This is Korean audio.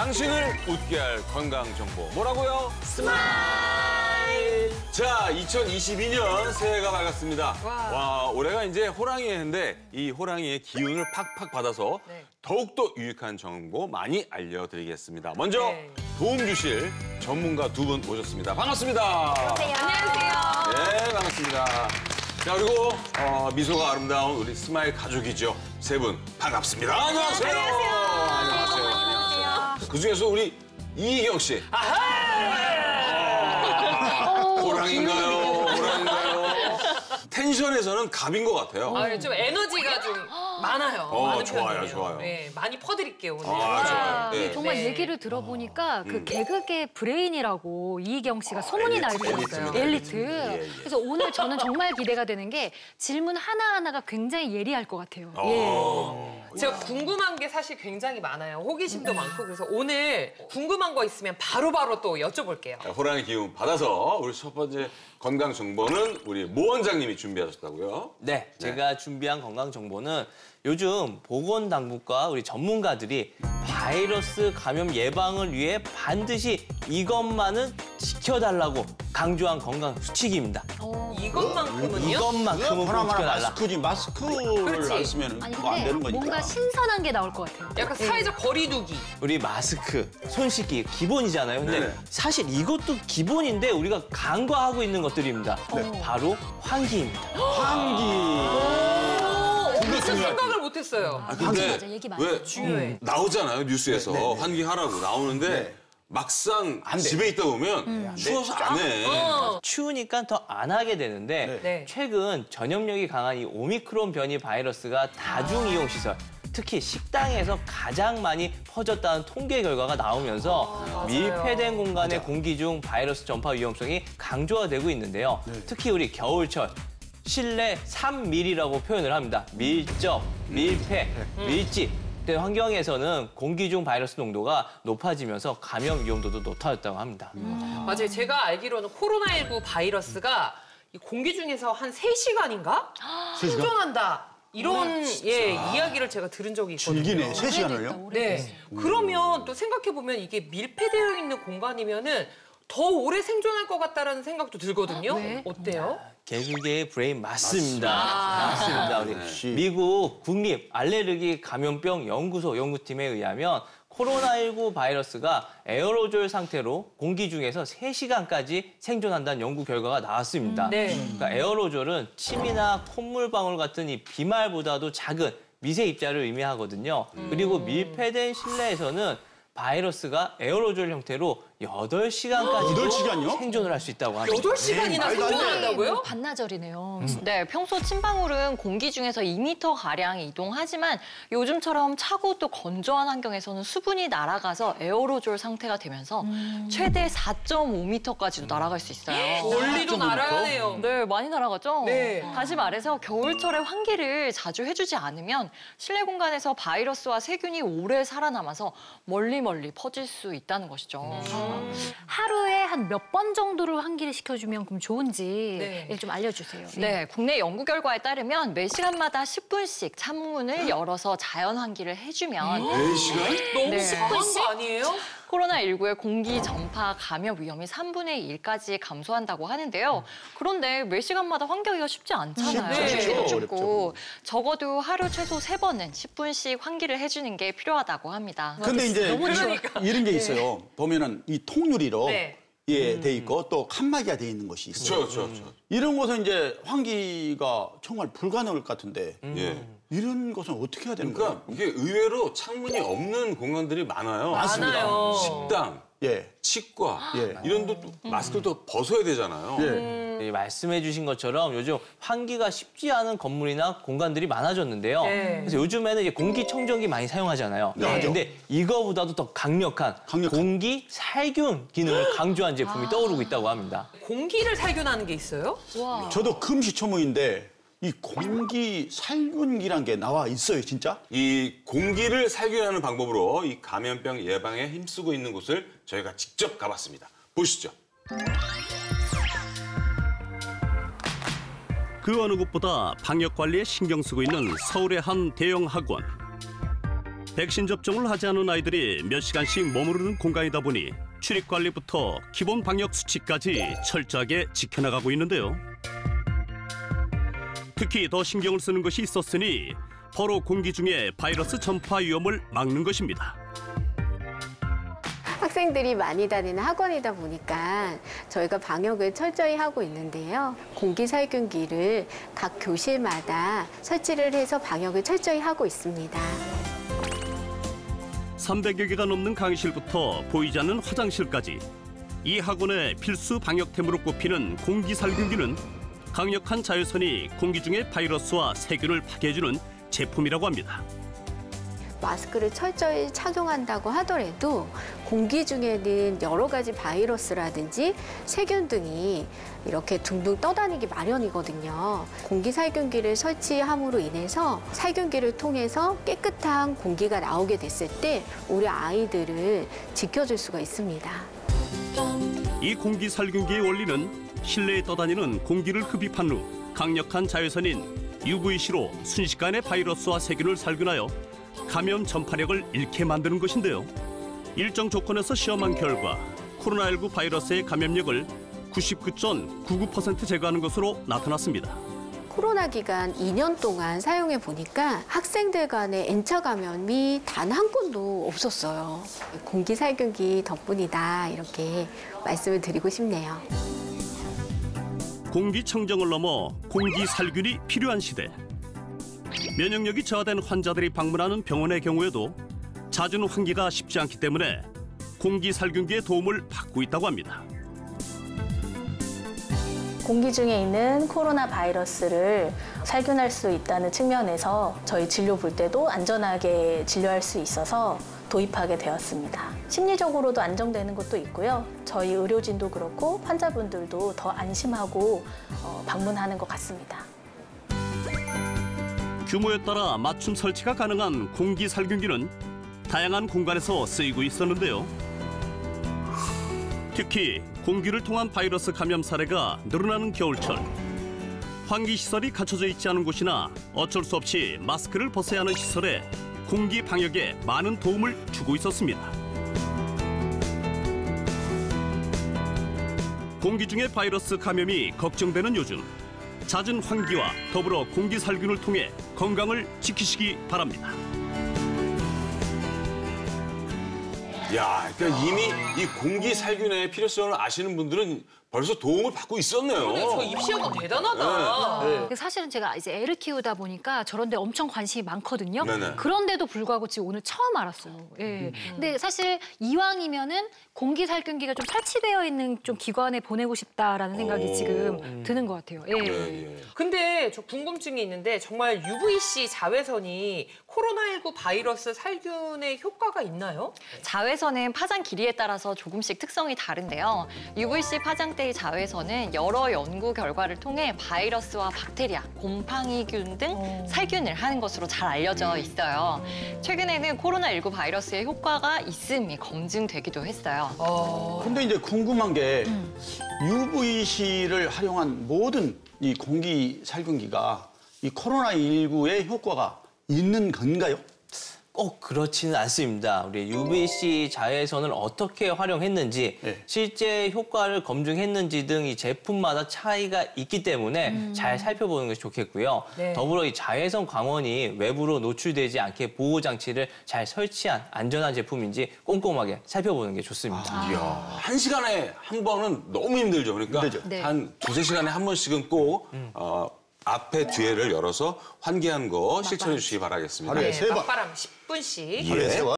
당신을 웃게 할 건강정보. 뭐라고요? 스마일! 자, 2022년 새해가 밝았습니다. 와, 올해가 이제 호랑이 해인데 이 호랑이의 기운을 팍팍 받아서 더욱더 유익한 정보 많이 알려드리겠습니다. 먼저 도움 주실 전문가 두 분 모셨습니다. 반갑습니다. 안녕하세요. 네, 반갑습니다. 자, 그리고 미소가 아름다운 우리 스마일 가족이죠. 세 분 반갑습니다. 안녕하세요. 안녕하세요. 그중에서 우리 이희경 씨. 호랑인가요? 텐션에서는 갑인 것 같아요. 좀 에너지가 좀 많아요. 많은 좋아요, 편이에요. 좋아요. 네, 많이 퍼드릴게요, 오늘. 좋아요. 네. 정말 얘기를 들어보니까 그 개그계 브레인이라고 이희경 씨가 소문이 날 정도였어요. 엘리트. 예. 그래서 오늘 저는 정말 기대가 되는 게 질문 하나하나가 굉장히 예리할 것 같아요. 제가 궁금한 게 사실 굉장히 많아요. 호기심도 많고 그래서 오늘 궁금한 거 있으면 바로바로 또 여쭤볼게요. 자, 호랑이 기운 받아서 우리 첫 번째 건강 정보는 우리 모 원장님이 준비하셨다고요? 네, 제가 준비한 건강 정보는 요즘 보건당국과 우리 전문가들이 바이러스 감염 예방을 위해 반드시 이것만은 지켜달라고 강조한 건강 수칙입니다. 이것만큼은요? 이것만큼은 꼭 하나만 지켜달라. 마스크지 마스크를 그렇지. 안 쓰면 아니 뭐 안 되는 근데 거니까. 뭔가 신선한 게 나올 것 같아요. 약간 사회적 거리두기. 우리 마스크, 손 씻기 기본이잖아요. 근데 네. 사실 이것도 기본인데 우리가 간과하고 있는 것들입니다. 바로 환기입니다. 진짜 생각을 못했어요. 근데 맞아, 얘기 많이 왜 중요해. 나오잖아요, 뉴스에서. 환기하라고 나오는데 네. 막상 안 돼. 집에 있다 보면 추워서 안 해. 추우니까 더 안 하게 되는데 네. 최근 전염력이 강한 이 오미크론 변이 바이러스가 다중이용시설, 특히 식당에서 가장 많이 퍼졌다는 통계 결과가 나오면서 밀폐된 공간의 공기 중 바이러스 전파 위험성이 강조가 되고 있는데요. 특히 우리 겨울철 실내 3밀이라고 표현을 합니다. 밀접, 밀폐, 밀집 된 환경에서는 공기 중 바이러스 농도가 높아지면서 감염 위험도도 높아졌다고 합니다. 맞아요. 제가 알기로는 코로나19 바이러스가 이 공기 중에서 한 3시간인가? 생존한다. 이런 이야기를 제가 들은 적이 있거든요. 즐기네, 3시간을요? 네. 그러면 또 생각해보면 이게 밀폐되어 있는 공간이면은 더 오래 생존할 것 같다라는 생각도 들거든요. 어때요? 개그계의 브레인 맞습니다. 우리 미국 국립 알레르기 감염병 연구소 연구팀에 의하면 코로나19 바이러스가 에어로졸 상태로 공기 중에서 3시간까지 생존한다는 연구 결과가 나왔습니다. 그러니까 에어로졸은 침이나 콧물방울 같은 이 비말보다도 작은 미세 입자를 의미하거든요. 그리고 밀폐된 실내에서는 바이러스가 에어로졸 형태로 8시간까지도 8시간이요? 생존을 할 수 있다고 합니다. 8시간이나 생존한다고요? 반나절이네요. 네, 평소 침방울은 공기 중에서 2m 가량 이동하지만 요즘처럼 차고 또 건조한 환경에서는 수분이 날아가서 에어로졸 상태가 되면서 최대 4.5m까지도 날아갈 수 있어요. 멀리도 날아가네요. 네, 많이 날아가죠? 네. 다시 말해서 겨울철에 환기를 자주 해주지 않으면 실내 공간에서 바이러스와 세균이 오래 살아남아서 멀리 퍼질 수 있다는 것이죠. 하루에 한 몇 번 정도를 환기를 시켜주면 그럼 좋은지 좀 알려주세요. 네, 국내 연구 결과에 따르면 매 시간마다 10분씩 창문을 열어서 자연 환기를 해주면 4시간? 너무 네. 심한 거 아니에요? 코로나19의 공기 전파 감염 위험이 3분의 1까지 감소한다고 하는데요. 그런데 매 시간마다 환기하기가 쉽지 않잖아요. 쉽죠. 춥고 적어도 하루 최소 3번은 10분씩 환기를 해주는 게 필요하다고 합니다. 근데 이제 이런 게 있어요. 보면은 이 통유리로 돼 있고 또 칸막이가 돼 있는 것이 있어요. 그렇죠. 이런 곳은 이제 환기가 정말 불가능할 것 같은데 예. 이런 것은 어떻게 해야 되는 거예요? 그러니까 이게 의외로 창문이 없는 공간들이 많아요. 많아요. 식당, 치과 이런 데 마스크를 또 벗어야 되잖아요. 말씀해 주신 것처럼 요즘 환기가 쉽지 않은 건물이나 공간들이 많아졌는데요. 그래서 요즘에는 이제 공기청정기 많이 사용하잖아요. 근데 이거보다도 더 강력한 공기 살균 기능을 강조한 제품이 떠오르고 있다고 합니다. 공기를 살균하는 게 있어요? 저도 금시초문인데 이 공기 살균기란 게 나와 있어요, 진짜? 이 공기를 살균하는 방법으로 이 감염병 예방에 힘쓰고 있는 곳을 저희가 직접 가봤습니다. 보시죠. 그 어느 곳보다 방역 관리에 신경 쓰고 있는 서울의 한 대형 학원. 백신 접종을 하지 않은 아이들이 몇 시간씩 머무르는 공간이다 보니 출입 관리부터 기본 방역 수칙까지 철저하게 지켜나가고 있는데요. 특히 더 신경을 쓰는 것이 있었으니 바로 공기 중에 바이러스 전파 위험을 막는 것입니다. 학생들이 많이 다니는 학원이다 보니까 저희가 방역을 철저히 하고 있는데요. 공기살균기를 각 교실마다 설치를 해서 방역을 철저히 하고 있습니다. 300여 개가 넘는 강의실부터 보이지 않는 화장실까지 이 학원의 필수 방역템으로 꼽히는 공기살균기는 강력한 자외선이 공기 중의 바이러스와 세균을 파괴해주는 제품이라고 합니다. 마스크를 철저히 착용한다고 하더라도 공기 중에는 여러 가지 바이러스라든지 세균 등이 이렇게 둥둥 떠다니기 마련이거든요. 공기살균기를 설치함으로 인해서 살균기를 통해서 깨끗한 공기가 나오게 됐을 때 우리 아이들을 지켜줄 수가 있습니다. 이 공기살균기의 원리는 실내에 떠다니는 공기를 흡입한 후 강력한 자외선인 UVC로 순식간에 바이러스와 세균을 살균하여 감염 전파력을 잃게 만드는 것인데요. 일정 조건에서 시험한 결과 코로나19 바이러스의 감염력을 99.99% 제거하는 것으로 나타났습니다. 코로나 기간 2년 동안 사용해 보니까 학생들 간의 N차 감염이 단 한 건도 없었어요. 공기살균기 덕분이다 이렇게 말씀을 드리고 싶네요. 공기청정을 넘어 공기살균이 필요한 시대. 면역력이 저하된 환자들이 방문하는 병원의 경우에도 잦은 환기가 쉽지 않기 때문에 공기살균기의 도움을 받고 있다고 합니다. 공기 중에 있는 코로나 바이러스를 살균할 수 있다는 측면에서 저희 진료 볼 때도 안전하게 진료할 수 있어서 도입하게 되었습니다. 심리적으로도 안정되는 것도 있고요. 저희 의료진도 그렇고 환자분들도 더 안심하고 방문하는 것 같습니다. 규모에 따라 맞춤 설치가 가능한 공기살균기는 다양한 공간에서 쓰이고 있었는데요. 특히 공기를 통한 바이러스 감염 사례가 늘어나는 겨울철, 환기시설이 갖춰져 있지 않은 곳이나 어쩔 수 없이 마스크를 벗어야 하는 시설에 공기 방역에 많은 도움을 주고 있었습니다. 공기 중의 바이러스 감염이 걱정되는 요즘, 잦은 환기와 더불어 공기살균을 통해 건강을 지키시기 바랍니다. 야, 그러니까 이미 이 공기살균의 필요성을 아시는 분들은 벌써 도움을 받고 있었네요. 근데 저 입시학원 대단하다. 사실은 제가 이제 애를 키우다 보니까 저런 데 엄청 관심이 많거든요. 네네. 그런데도 불구하고 지금 오늘 처음 알았어요. 예. 근데 사실 이왕이면은 공기살균기가 좀 설치되어 있는 좀 기관에 보내고 싶다라는 생각이 지금 드는 것 같아요. 예. 근데 저 궁금증이 있는데 정말 UVC 자외선이 코로나19 바이러스 살균에 효과가 있나요? 자외선은 파장 길이에 따라서 조금씩 특성이 다른데요. UVC 파장대의 자외선은 여러 연구 결과를 통해 바이러스와 박테리아, 곰팡이균 등 살균을 하는 것으로 잘 알려져 있어요. 최근에는 코로나19 바이러스의 효과가 있음이 검증되기도 했어요. 근데 이제 궁금한 게 UVC를 활용한 모든 이 공기 살균기가 이 코로나19의 효과가 있는 건가요? 꼭 그렇지는 않습니다. 우리 UVC 자외선을 어떻게 활용했는지, 실제 효과를 검증했는지 등 이 제품마다 차이가 있기 때문에 잘 살펴보는 것이 좋겠고요. 더불어 이 자외선 광원이 외부로 노출되지 않게 보호 장치를 잘 설치한 안전한 제품인지 꼼꼼하게 살펴보는 게 좋습니다. 이야, 1시간에 한 번은 너무 힘들죠. 그러니까 한 2~3시간에 한 번씩은 꼭 앞에 뒤에를 열어서 환기한 거 실천해 주시기 바라겠습니다. 하루에 3번. 맞바람 10분씩. 하루에 3번.